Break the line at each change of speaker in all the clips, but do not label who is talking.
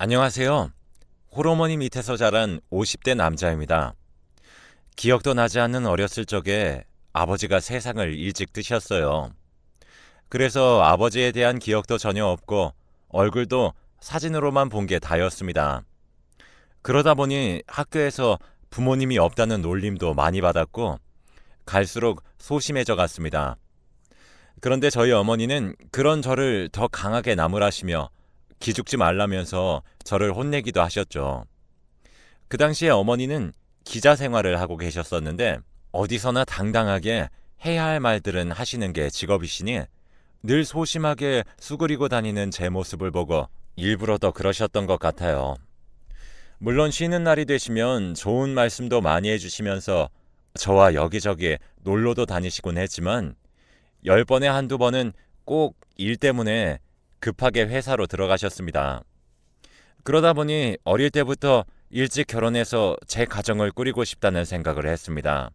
안녕하세요. 홀어머니 밑에서 자란 50대 남자입니다. 기억도 나지 않는 어렸을 적에 아버지가 세상을 일찍 뜨셨어요. 그래서 아버지에 대한 기억도 전혀 없고 얼굴도 사진으로만 본 게 다였습니다. 그러다 보니 학교에서 부모님이 없다는 놀림도 많이 받았고 갈수록 소심해져 갔습니다. 그런데 저희 어머니는 그런 저를 더 강하게 나무라시며 기죽지 말라면서 저를 혼내기도 하셨죠. 그 당시에 어머니는 기자 생활을 하고 계셨었는데 어디서나 당당하게 해야 할 말들은 하시는 게 직업이시니 늘 소심하게 수그리고 다니는 제 모습을 보고 일부러 더 그러셨던 것 같아요. 물론 쉬는 날이 되시면 좋은 말씀도 많이 해주시면서 저와 여기저기 놀러도 다니시곤 했지만 10번에 한두 번은 꼭 일 때문에 급하게 회사로 들어가셨습니다. 그러다 보니 어릴 때부터 일찍 결혼해서 제 가정을 꾸리고 싶다는 생각을 했습니다.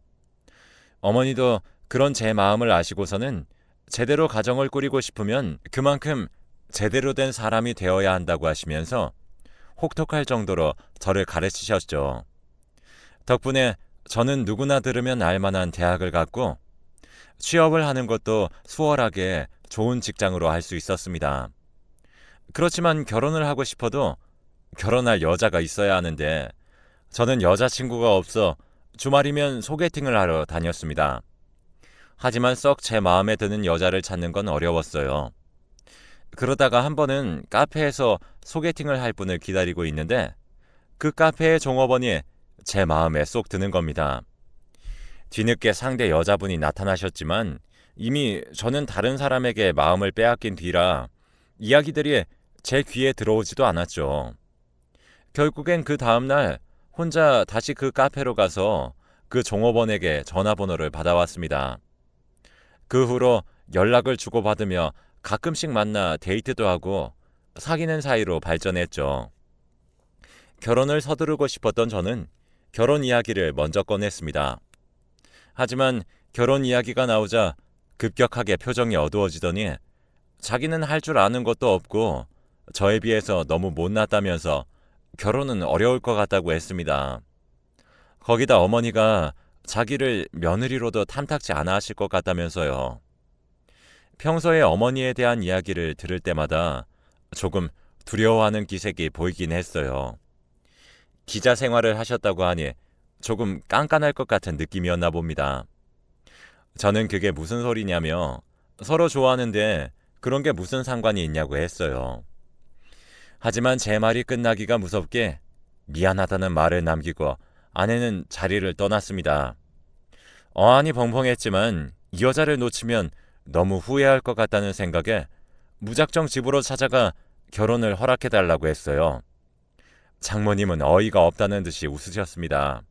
어머니도 그런 제 마음을 아시고서는 제대로 가정을 꾸리고 싶으면 그만큼 제대로 된 사람이 되어야 한다고 하시면서 혹독할 정도로 저를 가르치셨죠. 덕분에 저는 누구나 들으면 알만한 대학을 갔고 취업을 하는 것도 수월하게 좋은 직장으로 할 수 있었습니다. 그렇지만 결혼을 하고 싶어도 결혼할 여자가 있어야 하는데 저는 여자친구가 없어 주말이면 소개팅을 하러 다녔습니다. 하지만 썩 제 마음에 드는 여자를 찾는 건 어려웠어요. 그러다가 한 번은 카페에서 소개팅을 할 분을 기다리고 있는데 그 카페의 종업원이 제 마음에 쏙 드는 겁니다. 뒤늦게 상대 여자분이 나타나셨지만 이미 저는 다른 사람에게 마음을 빼앗긴 뒤라 이야기들이 제 귀에 들어오지도 않았죠. 결국엔 그 다음날 혼자 다시 그 카페로 가서 그 종업원에게 전화번호를 받아왔습니다. 그 후로 연락을 주고받으며 가끔씩 만나 데이트도 하고 사귀는 사이로 발전했죠. 결혼을 서두르고 싶었던 저는 결혼 이야기를 먼저 꺼냈습니다. 하지만 결혼 이야기가 나오자 급격하게 표정이 어두워지더니 자기는 할 줄 아는 것도 없고 저에 비해서 너무 못났다면서 결혼은 어려울 것 같다고 했습니다. 거기다 어머니가 자기를 며느리로도 탐탁지 않아 하실 것 같다면서요. 평소에 어머니에 대한 이야기를 들을 때마다 조금 두려워하는 기색이 보이긴 했어요. 기자 생활을 하셨다고 하니 조금 깐깐할 것 같은 느낌이었나 봅니다. 저는 그게 무슨 소리냐며 서로 좋아하는데 그런 게 무슨 상관이 있냐고 했어요. 하지만 제 말이 끝나기가 무섭게 미안하다는 말을 남기고 아내는 자리를 떠났습니다. 어안이 벙벙했지만 이 여자를 놓치면 너무 후회할 것 같다는 생각에 무작정 집으로 찾아가 결혼을 허락해달라고 했어요. 장모님은 어이가 없다는 듯이 웃으셨습니다.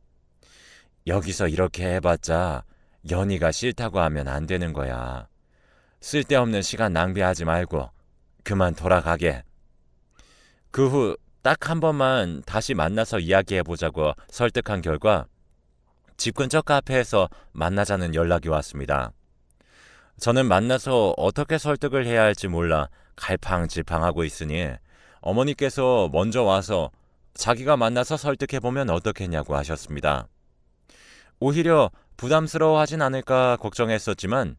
여기서 이렇게 해봤자 연희가 싫다고 하면 안 되는 거야. 쓸데없는 시간 낭비하지 말고 그만 돌아가게. 그 후 딱 한 번만 다시 만나서 이야기해보자고 설득한 결과 집 근처 카페에서 만나자는 연락이 왔습니다. 저는 만나서 어떻게 설득을 해야 할지 몰라 갈팡질팡하고 있으니 어머니께서 먼저 와서 자기가 만나서 설득해보면 어떻겠냐고 하셨습니다. 오히려 부담스러워하진 않을까 걱정했었지만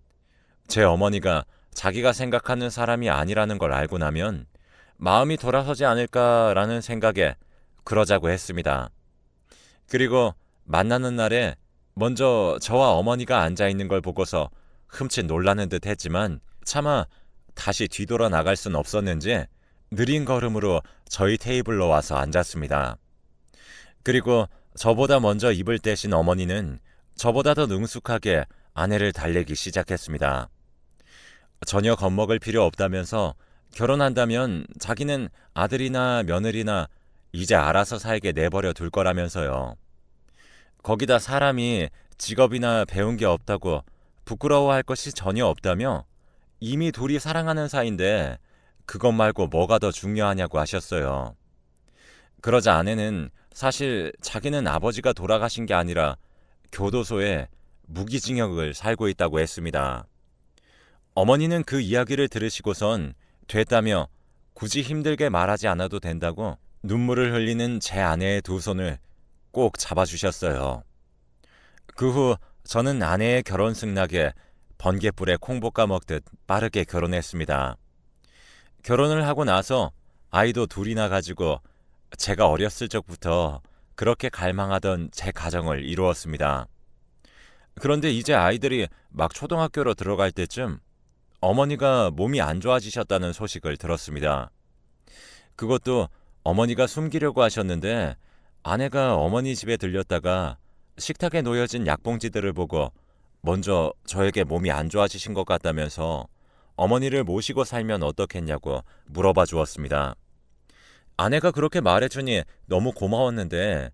제 어머니가 자기가 생각하는 사람이 아니라는 걸 알고 나면 마음이 돌아서지 않을까라는 생각에 그러자고 했습니다. 그리고 만나는 날에 먼저 저와 어머니가 앉아있는 걸 보고서 흠칫 놀라는 듯 했지만 차마 다시 뒤돌아 나갈 순 없었는지 느린 걸음으로 저희 테이블로 와서 앉았습니다. 그리고 저보다 먼저 입을 떼신 어머니는 저보다 더 능숙하게 아내를 달래기 시작했습니다. 전혀 겁먹을 필요 없다면서 결혼한다면 자기는 아들이나 며느리나 이제 알아서 살게 내버려 둘 거라면서요. 거기다 사람이 직업이나 배운 게 없다고 부끄러워할 것이 전혀 없다며 이미 둘이 사랑하는 사이인데 그것 말고 뭐가 더 중요하냐고 하셨어요. 그러자 아내는 사실 자기는 아버지가 돌아가신 게 아니라 교도소에 무기징역을 살고 있다고 했습니다. 어머니는 그 이야기를 들으시고선 됐다며 굳이 힘들게 말하지 않아도 된다고 눈물을 흘리는 제 아내의 두 손을 꼭 잡아주셨어요. 그 후 저는 아내의 결혼 승낙에 번갯불에 콩 볶아 먹듯 빠르게 결혼했습니다. 결혼을 하고 나서 아이도 둘이나 가지고 제가 어렸을 적부터 그렇게 갈망하던 제 가정을 이루었습니다. 그런데 이제 아이들이 막 초등학교로 들어갈 때쯤 어머니가 몸이 안 좋아지셨다는 소식을 들었습니다. 그것도 어머니가 숨기려고 하셨는데 아내가 어머니 집에 들렸다가 식탁에 놓여진 약봉지들을 보고 먼저 저에게 몸이 안 좋아지신 것 같다면서 어머니를 모시고 살면 어떻겠냐고 물어봐 주었습니다. 아내가 그렇게 말해주니 너무 고마웠는데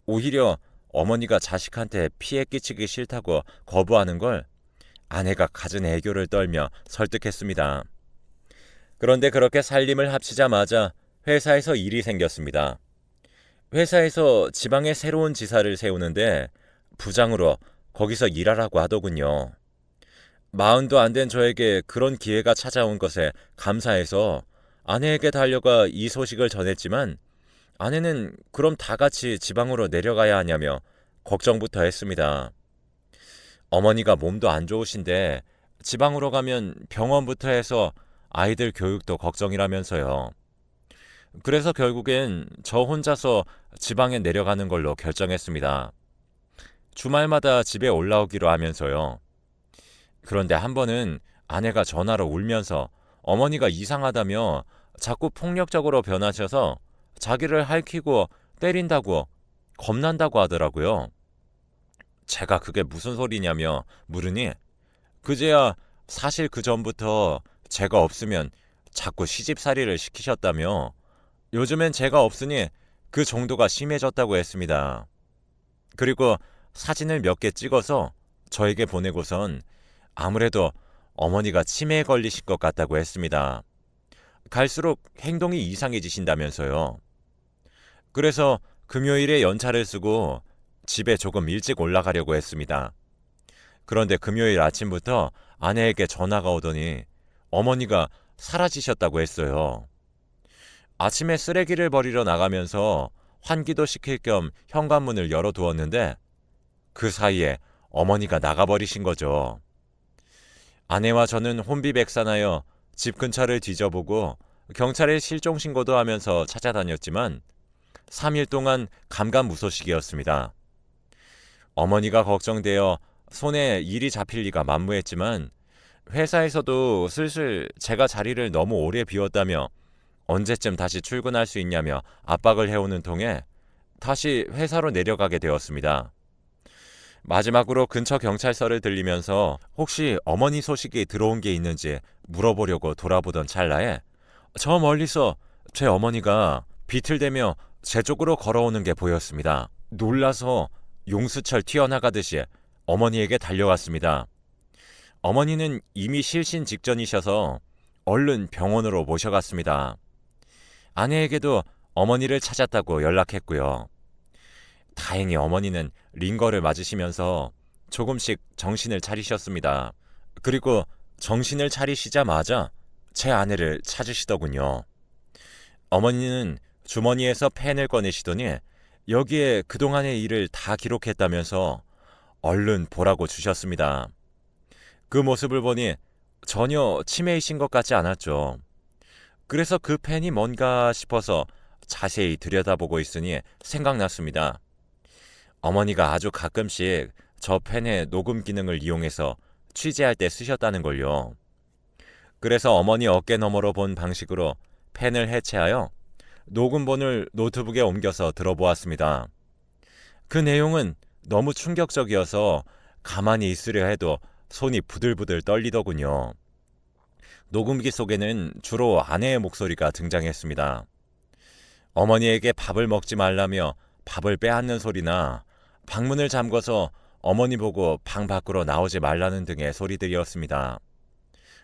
오히려 어머니가 자식한테 피해 끼치기 싫다고 거부하는 걸 아내가 갖은 애교를 떨며 설득했습니다. 그런데 그렇게 살림을 합치자마자 회사에서 일이 생겼습니다. 회사에서 지방에 새로운 지사를 세우는데 부장으로 거기서 일하라고 하더군요. 마흔도 안 된 저에게 그런 기회가 찾아온 것에 감사해서 아내에게 달려가 이 소식을 전했지만 아내는 그럼 다 같이 지방으로 내려가야 하냐며 걱정부터 했습니다. 어머니가 몸도 안 좋으신데 지방으로 가면 병원부터 해서 아이들 교육도 걱정이라면서요. 그래서 결국엔 저 혼자서 지방에 내려가는 걸로 결정했습니다. 주말마다 집에 올라오기로 하면서요. 그런데 한 번은 아내가 전화로 울면서 어머니가 이상하다며 자꾸 폭력적으로 변하셔서 자기를 할퀴고 때린다고 겁난다고 하더라고요. 제가 그게 무슨 소리냐며 물으니 그제야 사실 그 전부터 제가 없으면 자꾸 시집살이를 시키셨다며 요즘엔 제가 없으니 그 정도가 심해졌다고 했습니다. 그리고 사진을 몇 개 찍어서 저에게 보내고선 아무래도 어머니가 치매에 걸리신 것 같다고 했습니다. 갈수록 행동이 이상해지신다면서요. 그래서 금요일에 연차를 쓰고 집에 조금 일찍 올라가려고 했습니다. 그런데 금요일 아침부터 아내에게 전화가 오더니 어머니가 사라지셨다고 했어요. 아침에 쓰레기를 버리러 나가면서 환기도 시킬 겸 현관문을 열어두었는데 그 사이에 어머니가 나가버리신 거죠. 아내와 저는 혼비백산하여 집 근처를 뒤져보고 경찰에 실종신고도 하면서 찾아다녔지만 3일 동안 감감무소식이었습니다. 어머니가 걱정되어 손에 일이 잡힐 리가 만무했지만 회사에서도 슬슬 제가 자리를 너무 오래 비웠다며 언제쯤 다시 출근할 수 있냐며 압박을 해오는 통에 다시 회사로 내려가게 되었습니다. 마지막으로 근처 경찰서를 들리면서 혹시 어머니 소식이 들어온 게 있는지 물어보려고 돌아보던 찰나에 저 멀리서 제 어머니가 비틀대며 제 쪽으로 걸어오는 게 보였습니다. 놀라서 용수철 튀어나가듯이 어머니에게 달려왔습니다. 어머니는 이미 실신 직전이셔서 얼른 병원으로 모셔갔습니다. 아내에게도 어머니를 찾았다고 연락했고요. 다행히 어머니는 링거를 맞으시면서 조금씩 정신을 차리셨습니다. 그리고 정신을 차리시자마자 제 아내를 찾으시더군요. 어머니는 주머니에서 펜을 꺼내시더니 여기에 그동안의 일을 다 기록했다면서 얼른 보라고 주셨습니다. 그 모습을 보니 전혀 치매이신 것 같지 않았죠. 그래서 그 펜이 뭔가 싶어서 자세히 들여다보고 있으니 생각났습니다. 어머니가 아주 가끔씩 저 펜의 녹음 기능을 이용해서 취재할 때 쓰셨다는 걸요. 그래서 어머니 어깨 너머로 본 방식으로 펜을 해체하여 녹음본을 노트북에 옮겨서 들어보았습니다. 그 내용은 너무 충격적이어서 가만히 있으려 해도 손이 부들부들 떨리더군요. 녹음기 속에는 주로 아내의 목소리가 등장했습니다. 어머니에게 밥을 먹지 말라며 밥을 빼앗는 소리나 방문을 잠궈서 어머니 보고 방 밖으로 나오지 말라는 등의 소리들이었습니다.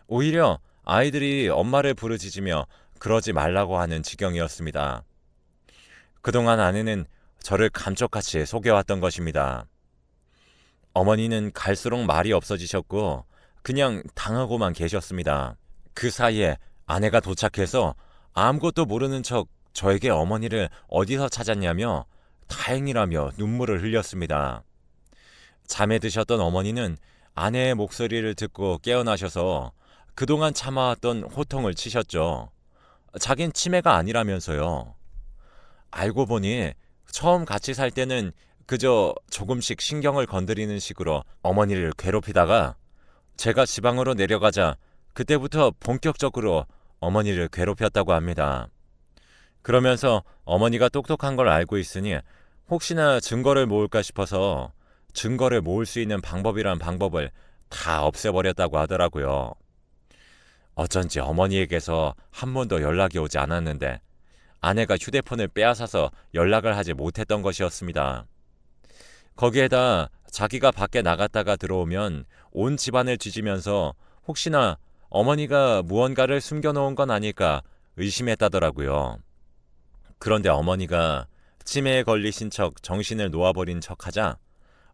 오히려 아이들이 엄마를 부르짖으며 그러지 말라고 하는 지경이었습니다. 그동안 아내는 저를 감쪽같이 속여왔던 것입니다. 어머니는 갈수록 말이 없어지셨고 그냥 당하고만 계셨습니다. 그 사이에 아내가 도착해서 아무것도 모르는 척 저에게 어머니를 어디서 찾았냐며 다행이라며 눈물을 흘렸습니다. 잠에 드셨던 어머니는 아내의 목소리를 듣고 깨어나셔서 그동안 참아왔던 호통을 치셨죠. 자긴 치매가 아니라면서요. 알고 보니 처음 같이 살 때는 그저 조금씩 신경을 건드리는 식으로 어머니를 괴롭히다가 제가 지방으로 내려가자 그때부터 본격적으로 어머니를 괴롭혔다고 합니다. 그러면서 어머니가 똑똑한 걸 알고 있으니 혹시나 증거를 모을까 싶어서 증거를 모을 수 있는 방법이란 방법을 다 없애버렸다고 하더라고요. 어쩐지 어머니에게서 한 번도 연락이 오지 않았는데 아내가 휴대폰을 빼앗아서 연락을 하지 못했던 것이었습니다. 거기에다 자기가 밖에 나갔다가 들어오면 온 집안을 뒤지면서 혹시나 어머니가 무언가를 숨겨놓은 건 아닐까 의심했다더라고요. 그런데 어머니가 치매에 걸리신 척 정신을 놓아버린 척하자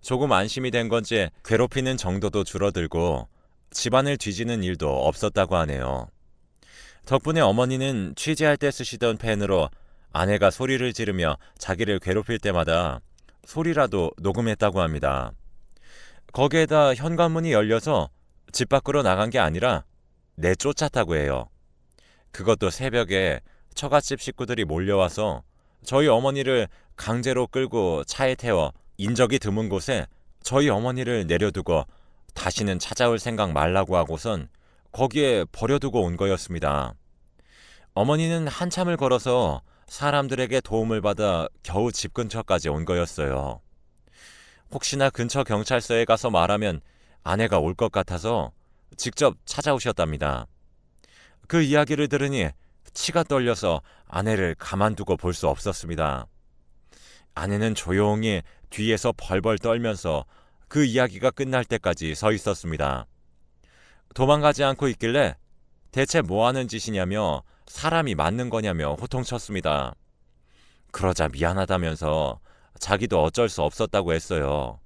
조금 안심이 된 건지 괴롭히는 정도도 줄어들고 집안을 뒤지는 일도 없었다고 하네요. 덕분에 어머니는 취재할 때 쓰시던 펜으로 아내가 소리를 지르며 자기를 괴롭힐 때마다 소리라도 녹음했다고 합니다. 거기에다 현관문이 열려서 집 밖으로 나간 게 아니라 내쫓았다고 해요. 그것도 새벽에 처갓집 식구들이 몰려와서 저희 어머니를 강제로 끌고 차에 태워 인적이 드문 곳에 저희 어머니를 내려두고 다시는 찾아올 생각 말라고 하고선 거기에 버려두고 온 거였습니다. 어머니는 한참을 걸어서 사람들에게 도움을 받아 겨우 집 근처까지 온 거였어요. 혹시나 근처 경찰서에 가서 말하면 아내가 올 것 같아서 직접 찾아오셨답니다. 그 이야기를 들으니 치가 떨려서 아내를 가만두고 볼 수 없었습니다. 아내는 조용히 뒤에서 벌벌 떨면서 그 이야기가 끝날 때까지 서 있었습니다. 도망가지 않고 있길래 대체 뭐 하는 짓이냐며 사람이 맞는 거냐며 호통쳤습니다. 그러자 미안하다면서 자기도 어쩔 수 없었다고 했어요.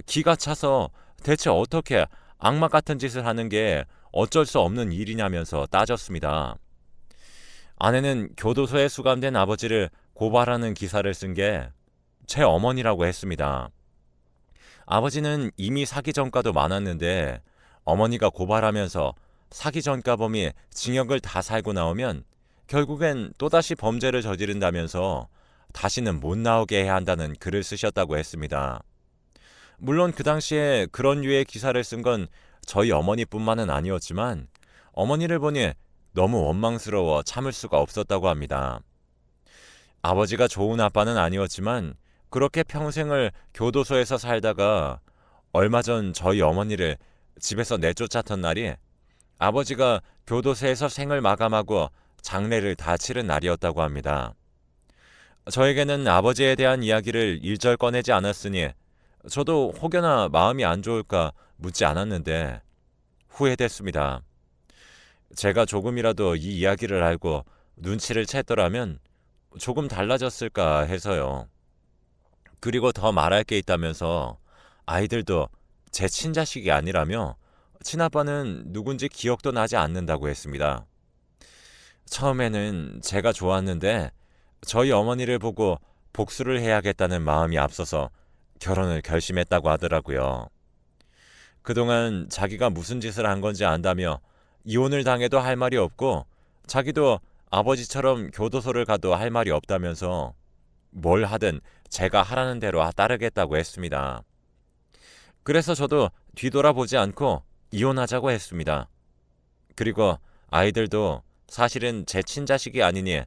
기가 차서 대체 어떻게 악마 같은 짓을 하는 게 어쩔 수 없는 일이냐면서 따졌습니다. 아내는 교도소에 수감된 아버지를 고발하는 기사를 쓴 게 제 어머니라고 했습니다. 아버지는 이미 사기 전과도 많았는데 어머니가 고발하면서 사기 전과범이 징역을 다 살고 나오면 결국엔 또다시 범죄를 저지른다면서 다시는 못 나오게 해야 한다는 글을 쓰셨다고 했습니다. 물론 그 당시에 그런 류의 기사를 쓴 건 저희 어머니뿐만은 아니었지만 어머니를 보니 너무 원망스러워 참을 수가 없었다고 합니다. 아버지가 좋은 아빠는 아니었지만 그렇게 평생을 교도소에서 살다가 얼마 전 저희 어머니를 집에서 내쫓았던 날이 아버지가 교도소에서 생을 마감하고 장례를 다 치른 날이었다고 합니다. 저에게는 아버지에 대한 이야기를 일절 꺼내지 않았으니 저도 혹여나 마음이 안 좋을까 묻지 않았는데 후회됐습니다. 제가 조금이라도 이 이야기를 알고 눈치를 챘더라면 조금 달라졌을까 해서요. 그리고 더 말할 게 있다면서 아이들도 제 친자식이 아니라며 친아빠는 누군지 기억도 나지 않는다고 했습니다. 처음에는 제가 좋았는데 저희 어머니를 보고 복수를 해야겠다는 마음이 앞서서 결혼을 결심했다고 하더라고요. 그동안 자기가 무슨 짓을 한 건지 안다며 이혼을 당해도 할 말이 없고 자기도 아버지처럼 교도소를 가도 할 말이 없다면서 뭘 하든 제가 하라는 대로 따르겠다고 했습니다. 그래서 저도 뒤돌아보지 않고 이혼하자고 했습니다. 그리고 아이들도 사실은 제 친자식이 아니니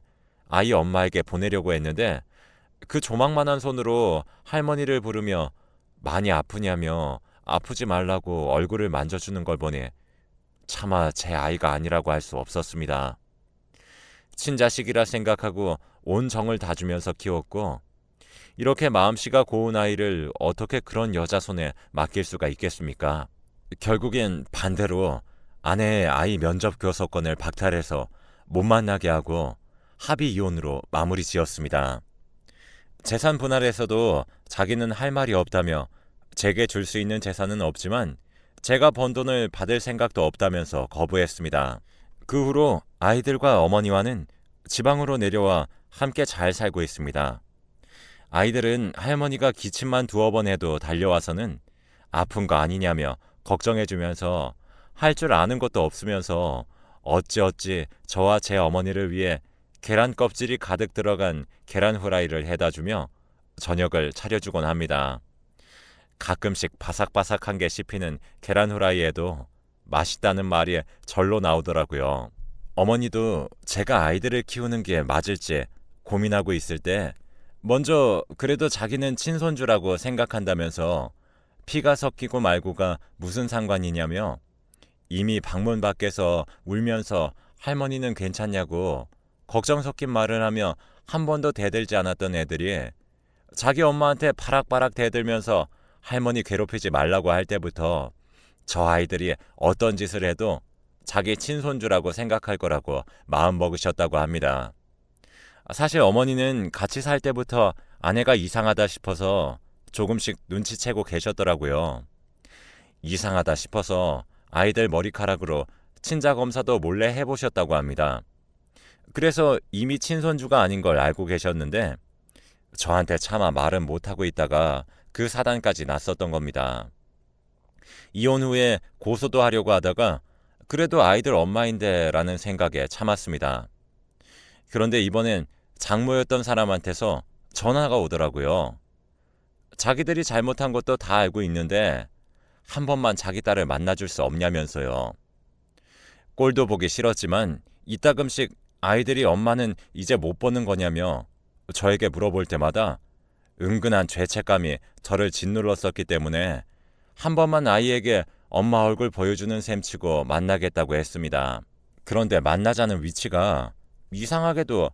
아이 엄마에게 보내려고 했는데 그 조망만한 손으로 할머니를 부르며 많이 아프냐며 아프지 말라고 얼굴을 만져주는 걸 보니 차마 제 아이가 아니라고 할 수 없었습니다. 친자식이라 생각하고 온 정을 다주면서 키웠고 이렇게 마음씨가 고운 아이를 어떻게 그런 여자 손에 맡길 수가 있겠습니까? 결국엔 반대로 아내의 아이 면접 교섭권을 박탈해서 못 만나게 하고 합의 이혼으로 마무리 지었습니다. 재산 분할에서도 자기는 할 말이 없다며 제게 줄 수 있는 재산은 없지만 제가 번 돈을 받을 생각도 없다면서 거부했습니다. 그 후로 아이들과 어머니와는 지방으로 내려와 함께 잘 살고 있습니다. 아이들은 할머니가 기침만 두어 번 해도 달려와서는 아픈 거 아니냐며 걱정해주면서 할 줄 아는 것도 없으면서 어찌어찌 저와 제 어머니를 위해 계란 껍질이 가득 들어간 계란 후라이를 해다주며 저녁을 차려주곤 합니다. 가끔씩 바삭바삭한 게 씹히는 계란 후라이에도 맛있다는 말이 절로 나오더라고요. 어머니도 제가 아이들을 키우는 게 맞을지 고민하고 있을 때 먼저 그래도 자기는 친손주라고 생각한다면서 피가 섞이고 말고가 무슨 상관이냐며 이미 방문 밖에서 울면서 할머니는 괜찮냐고 걱정 섞인 말을 하며 한 번도 대들지 않았던 애들이 자기 엄마한테 바락바락 대들면서 할머니 괴롭히지 말라고 할 때부터 저 아이들이 어떤 짓을 해도 자기 친손주라고 생각할 거라고 마음먹으셨다고 합니다. 사실 어머니는 같이 살 때부터 아내가 이상하다 싶어서 조금씩 눈치채고 계셨더라고요. 이상하다 싶어서 아이들 머리카락으로 친자 검사도 몰래 해보셨다고 합니다. 그래서 이미 친손주가 아닌 걸 알고 계셨는데 저한테 차마 말은 못하고 있다가 그 사단까지 났었던 겁니다. 이혼 후에 고소도 하려고 하다가 그래도 아이들 엄마인데 라는 생각에 참았습니다. 그런데 이번엔 장모였던 사람한테서 전화가 오더라고요. 자기들이 잘못한 것도 다 알고 있는데 한 번만 자기 딸을 만나줄 수 없냐면서요. 꼴도 보기 싫었지만 이따금씩 아이들이 엄마는 이제 못 보는 거냐며 저에게 물어볼 때마다 은근한 죄책감이 저를 짓눌렀었기 때문에 한 번만 아이에게 엄마 얼굴 보여주는 셈치고 만나겠다고 했습니다. 그런데 만나자는 위치가 이상하게도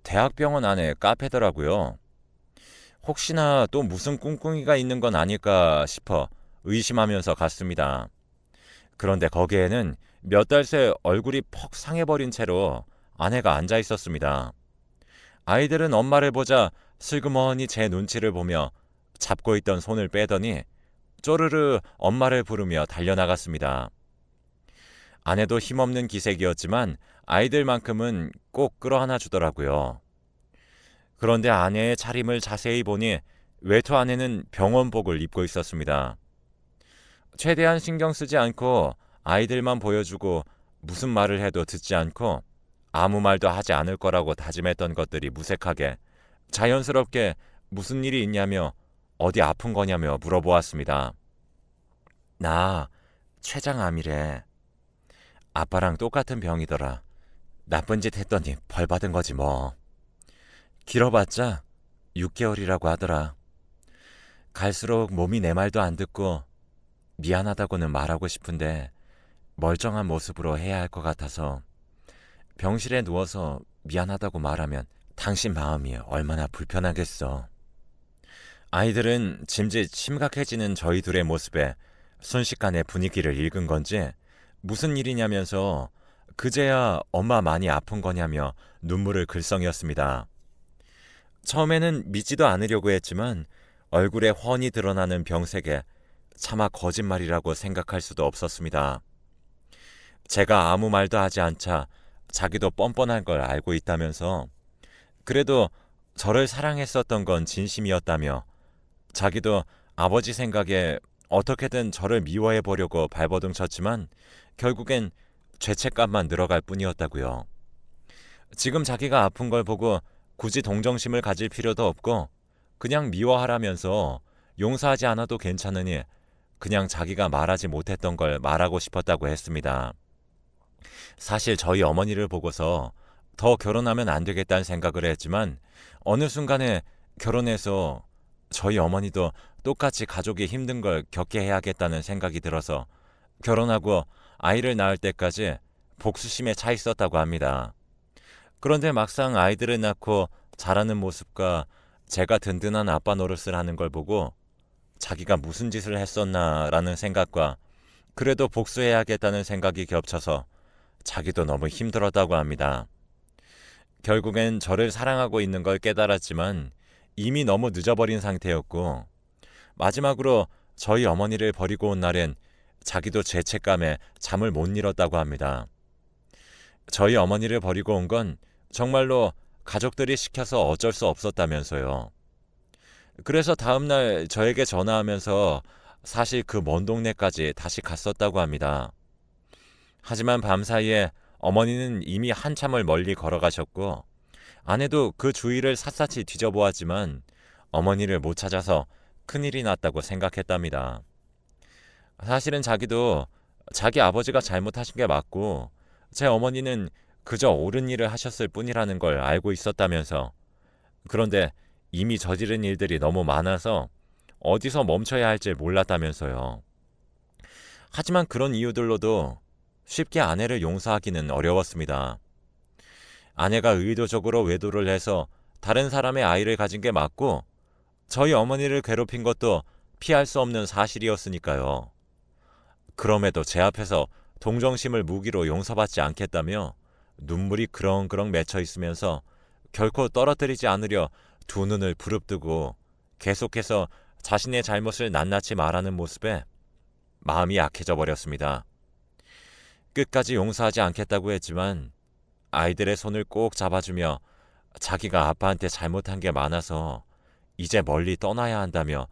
대학병원 안에 카페더라고요. 혹시나 또 무슨 꿍꿍이가 있는 건 아닐까 싶어 의심하면서 갔습니다. 그런데 거기에는 몇 달 새 얼굴이 퍽 상해버린 채로 아내가 앉아 있었습니다. 아이들은 엄마를 보자 슬그머니 제 눈치를 보며 잡고 있던 손을 빼더니 쪼르르 엄마를 부르며 달려나갔습니다. 아내도 힘없는 기색이었지만 아이들만큼은 꼭 끌어안아 주더라고요. 그런데 아내의 차림을 자세히 보니 외투 안에는 병원복을 입고 있었습니다. 최대한 신경 쓰지 않고 아이들만 보여주고 무슨 말을 해도 듣지 않고 아무 말도 하지 않을 거라고 다짐했던 것들이 무색하게 자연스럽게 무슨 일이 있냐며 어디 아픈 거냐며 물어보았습니다. 나 췌장암이래. 아빠랑 똑같은 병이더라. 나쁜 짓 했더니 벌 받은 거지 뭐. 길어봤자 6개월이라고 하더라. 갈수록 몸이 내 말도 안 듣고 미안하다고는 말하고 싶은데 멀쩡한 모습으로 해야 할 것 같아서 병실에 누워서 미안하다고 말하면 당신 마음이 얼마나 불편하겠어. 아이들은 짐짓 심각해지는 저희 둘의 모습에 순식간에 분위기를 읽은 건지 무슨 일이냐면서 그제야 엄마 많이 아픈 거냐며 눈물을 글썽였습니다. 처음에는 믿지도 않으려고 했지만 얼굴에 훤히 드러나는 병색에 차마 거짓말이라고 생각할 수도 없었습니다. 제가 아무 말도 하지 않자 자기도 뻔뻔한 걸 알고 있다면서 그래도 저를 사랑했었던 건 진심이었다며 자기도 아버지 생각에 어떻게든 저를 미워해 보려고 발버둥 쳤지만 결국엔 죄책감만 늘어갈 뿐이었다고요. 지금 자기가 아픈 걸 보고 굳이 동정심을 가질 필요도 없고 그냥 미워하라면서 용서하지 않아도 괜찮으니 그냥 자기가 말하지 못했던 걸 말하고 싶었다고 했습니다. 사실 저희 어머니를 보고서 더 결혼하면 안 되겠다는 생각을 했지만 어느 순간에 결혼해서 저희 어머니도 똑같이 가족이 힘든 걸 겪게 해야겠다는 생각이 들어서 결혼하고 아이를 낳을 때까지 복수심에 차 있었다고 합니다. 그런데 막상 아이들을 낳고 자라는 모습과 제가 든든한 아빠 노릇을 하는 걸 보고 자기가 무슨 짓을 했었나라는 생각과 그래도 복수해야겠다는 생각이 겹쳐서 자기도 너무 힘들었다고 합니다. 결국엔 저를 사랑하고 있는 걸 깨달았지만 이미 너무 늦어버린 상태였고 마지막으로 저희 어머니를 버리고 온 날엔 자기도 죄책감에 잠을 못 이뤘다고 합니다. 저희 어머니를 버리고 온 건 정말로 가족들이 시켜서 어쩔 수 없었다면서요. 그래서 다음날 저에게 전화하면서 사실 그 먼 동네까지 다시 갔었다고 합니다. 하지만 밤사이에 어머니는 이미 한참을 멀리 걸어가셨고 아내도 그 주위를 샅샅이 뒤져보았지만 어머니를 못 찾아서 큰일이 났다고 생각했답니다. 사실은 자기도 자기 아버지가 잘못하신 게 맞고 제 어머니는 그저 옳은 일을 하셨을 뿐이라는 걸 알고 있었다면서 그런데 이미 저지른 일들이 너무 많아서 어디서 멈춰야 할지 몰랐다면서요. 하지만 그런 이유들로도 쉽게 아내를 용서하기는 어려웠습니다. 아내가 의도적으로 외도를 해서 다른 사람의 아이를 가진 게 맞고 저희 어머니를 괴롭힌 것도 피할 수 없는 사실이었으니까요. 그럼에도 제 앞에서 동정심을 무기로 용서받지 않겠다며 눈물이 그렁그렁 맺혀 있으면서 결코 떨어뜨리지 않으려 두 눈을 부릅뜨고 계속해서 자신의 잘못을 낱낱이 말하는 모습에 마음이 약해져 버렸습니다. 끝까지 용서하지 않겠다고 했지만 아이들의 손을 꼭 잡아주며 자기가 아빠한테 잘못한 게 많아서 이제 멀리 떠나야 한다며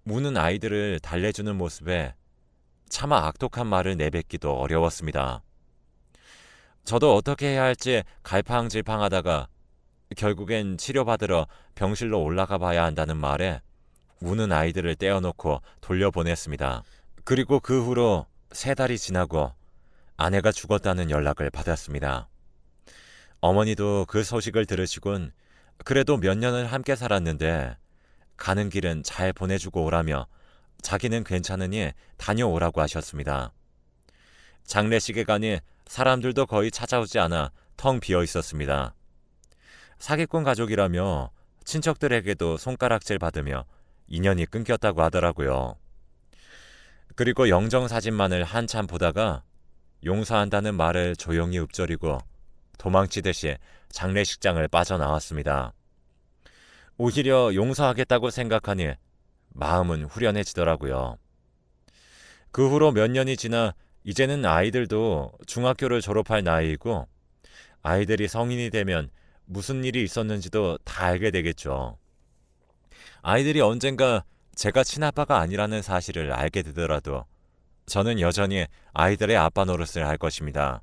우는 아이들을 달래주는 모습에 차마 악독한 말을 내뱉기도 어려웠습니다. 저도 어떻게 해야 할지 갈팡질팡하다가 결국엔 치료받으러 병실로 올라가 봐야 한다는 말에 우는 아이들을 떼어놓고 돌려보냈습니다. 그리고 그 후로 3달이 지나고 아내가 죽었다는 연락을 받았습니다. 어머니도 그 소식을 들으시곤 그래도 몇 년을 함께 살았는데 가는 길은 잘 보내주고 오라며 자기는 괜찮으니 다녀오라고 하셨습니다. 장례식에 가니 사람들도 거의 찾아오지 않아 텅 비어 있었습니다. 사기꾼 가족이라며 친척들에게도 손가락질 받으며 인연이 끊겼다고 하더라고요. 그리고 영정사진만을 한참 보다가 용서한다는 말을 조용히 읊조리고 도망치듯이 장례식장을 빠져나왔습니다. 오히려 용서하겠다고 생각하니 마음은 후련해지더라고요. 그 후로 몇 년이 지나 이제는 아이들도 중학교를 졸업할 나이이고 아이들이 성인이 되면 무슨 일이 있었는지도 다 알게 되겠죠. 아이들이 언젠가 제가 친아빠가 아니라는 사실을 알게 되더라도 저는 여전히 아이들의 아빠 노릇을 할 것입니다.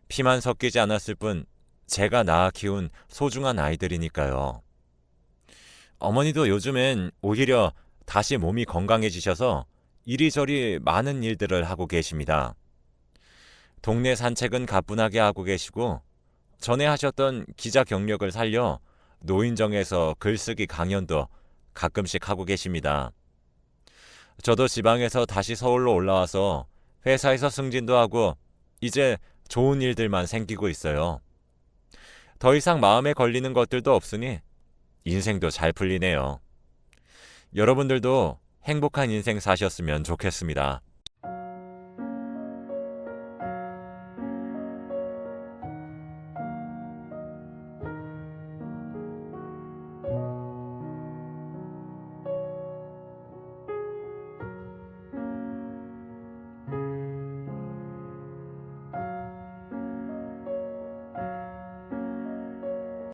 피만 섞이지 않았을 뿐 제가 낳아 키운 소중한 아이들이니까요. 어머니도 요즘엔 오히려 다시 몸이 건강해지셔서 이리저리 많은 일들을 하고 계십니다. 동네 산책은 가뿐하게 하고 계시고 전에 하셨던 기자 경력을 살려 노인정에서 글쓰기 강연도 가끔씩 하고 계십니다. 저도 지방에서 다시 서울로 올라와서 회사에서 승진도 하고 이제 좋은 일들만 생기고 있어요. 더 이상 마음에 걸리는 것들도 없으니 인생도 잘 풀리네요. 여러분들도 행복한 인생 사셨으면 좋겠습니다.